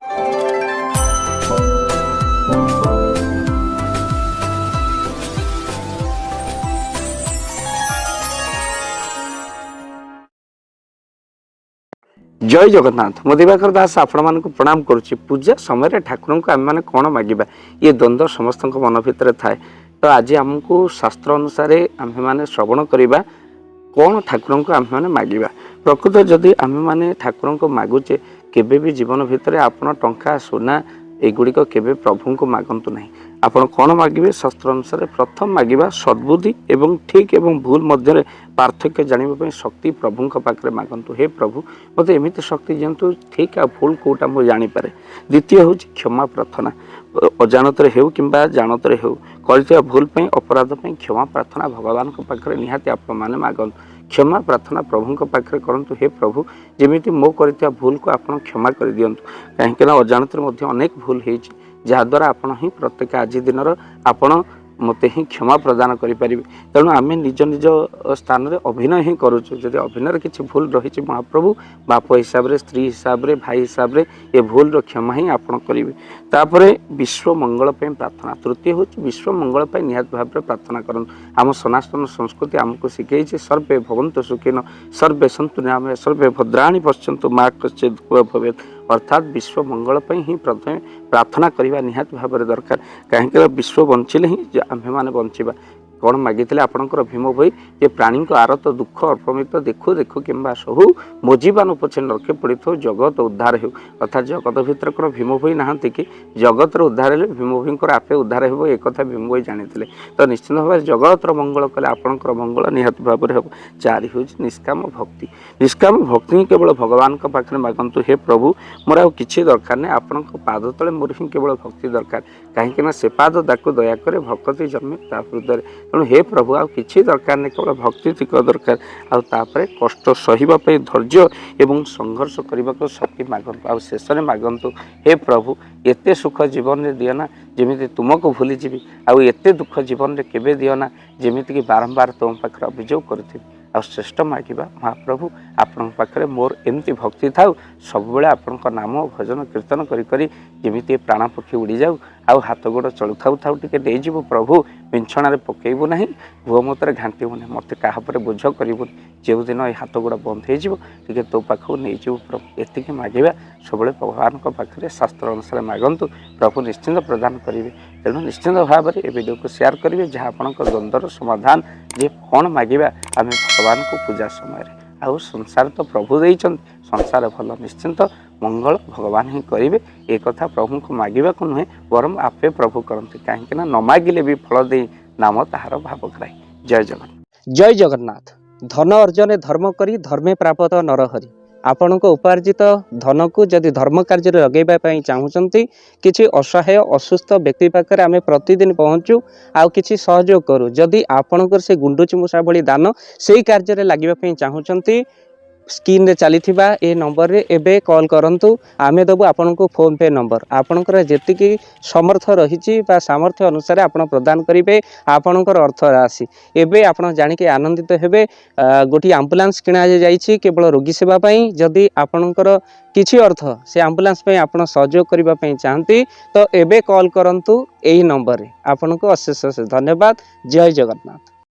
जय जगन्नाथ मो दिवाकर दास आपण मान प्रणाम करुच्ची। पूजा समय ठाकुर को आम मैंने कौन मागिबा ये द्वंद्व समस्त मन भितर थाए। तो आज आमको शास्त्र अनुसार आम मैंने श्रवण करवा कौन ठाकुर को आम मैंने मागिबा। प्रकृत जदि आम मैंने ठाकुर को मागुचे केबे भी जीवन भितर आपण टंका सोना एगुड़िक केबे प्रभु को मागंतु नहीं। आपण कौन मागिबे शास्त्र अनुसार प्रथम मागिबा सद्बुद्धि एवं ठीक एवं भूल मध्य पार्थक्य जानापी शक्ति प्रभु पाखे मागंतु। हे प्रभु मत एमती शक्ति दिंतु ठीक आ भूल कौटा मुझे जानीपे। द्वितीय हूँ क्षमा प्रार्थना अजाणत हो कि जानत हो कर भूल अपराध क्षमा प्रार्थना भगवान पाखे निहाती आप मागंतु। क्षमा प्रार्थना प्रभु पाखे करंतु। हे प्रभु जमीती मो कर भूल को आप क्षमा कर दिंतु कहीं अजाणत अनेक भूल हो जहाद्वारा आपण ही प्रत्येक आज दिन आपण मत ही क्षमा प्रदान करें। तेणु आम निज निज स्थान में अभिनय ही करुचु। जदि अभिनय किसी भूल रही महाप्रभु बाप हिसाब से स्त्री हिसाब से भाई हिसाब से ये भूल क्षमा ही आपड़ करेंगे। तापर विश्व मंगल प्रार्थना तृतीय हूँ विश्व मंगल निहत भाव में प्रार्थना करूँ। आम सनातन संस्कृति आमको शिखे सर्वे भवन्तु सुखिन सर्वे सन्तु निरामया सर्वे भद्राणि पश्यन्तु मा कश्चित् दुःखं भवेत्। अर्थात विश्व मंगल ही प्रथम प्रार्थना करने निहात भाव में दरकार कहीं विश्व बंचिले ही आम मैंने बंचा। कौन मागिले आपणकर भीम भई ये प्राणी को आरत दुख अर्पमित देखु देखु कि सहु मोजीबान पछे नरके पड़ी थो जगत उद्धार हो। अर्थात जगत भितर कौन भीम भई नहांती कि जगत उद्धार हेले भीम भईंकर आपे उद्धार हो एक भीम भई जानी। तो निश्चित भाव जगतर मंगल कले आपणकर मंगल निहत भाव में हम। चारि हूँ निष्काम भक्ति। निष्काम भक्ति ही केवल भगवान पाखे मागंतु। हे प्रभु मोर आउ किसी दरकार नहीं आपण पाद तले मोर ही केवल भक्ति दरकार कहीं से पाद दाकू दयाकर भक्ति जन्मे ता हृदय। तेणु हे प्रभु आउ किसी दरकार नहीं केवल भक्ति तिक दरकार आउे कष्ट सहिबापी धैर्य एवं संघर्ष करने को शक्ति मागंतु। आउ शेष में मागंतु हे प्रभु एते सुख जीवन में दियना जमी तुमको भूली जीवी आउ एते दुख जीवन में केवे दियना जमीती कि बारंबार तुम पाखे अभियोग करी। आ श्रेष्ठ मागिबा महाप्रभु आपण पाखे मोर एमती भक्ति थाउ सब बेले आपण नाम भजन कीर्तन करी जमीती प्राण पक्षी उड़ी जाऊ आउ हाथ गोड़ चलु थाउ थाउ टिके देजीबु प्रभु पिंछण पकेबू ना भुआ मत घांटबू ना मत क्या बोझ करूँ जो दिन ये हाथ गोड़ बंद हो तो पाखक नहीं जीव प्रभु एति मागिबा सब भगवान पाखे शास्त्र अनुसार मागंतु प्रभु निश्चिंत प्रदान करेंगे। तेणु निश्चिंत भाव में ये वीडियो को शेयर करेंगे जहाँ आपण द्वंद्वर समाधान जे कौन मागिबा आम भगवान को पूजा समय आउ संसार तो प्रभु देइछन संसार भल निश्चिंत मंगल भगवान ही करेंगे। एक कथा प्रभु को मागिबा को नुहे बरम आपे प्रभु करते कहीं न मागिले भी फल दे नाम ताहार भाव कराई। जय जगन्नाथ। जय जगन्नाथ। धन अर्जन धर्म करी धर्मे प्राप्त नरहरि। आपण उपार्जित धन को जदि धर्म कार्य लगे चाहूँगी किसी असहाय असुस्थ व्यक्ति पाखे आम प्रतिदिन पहुँचू आउ किसी सहयोग करूँ। जदि आपणकर से गुंडुची मूषा भली दान से कार्य लगे चाहूँगी स्क्रीन रे चली ए नंबर रे एबे कॉल करंतु आमे दबु आपन को फोन पे नंबर आपनकर जेतिकी समर्थ रही सामर्थ्य अनुसार आपण प्रदान करेंगे आपणकर अर्थ राशि। एबे आपण जानिके आनंदित हेबे गोटी एम्बुलेंस किणा जाइछि केवल रोगी सेवा पई। जदि आपणकर किछि अर्थ से एम्बुलेंस पई आपण सहयोग करिबा पई चाहंती तो एबे कॉल करंतु एही नंबर रे। आपन को अशेष धन्यवाद। जय जगन्नाथ।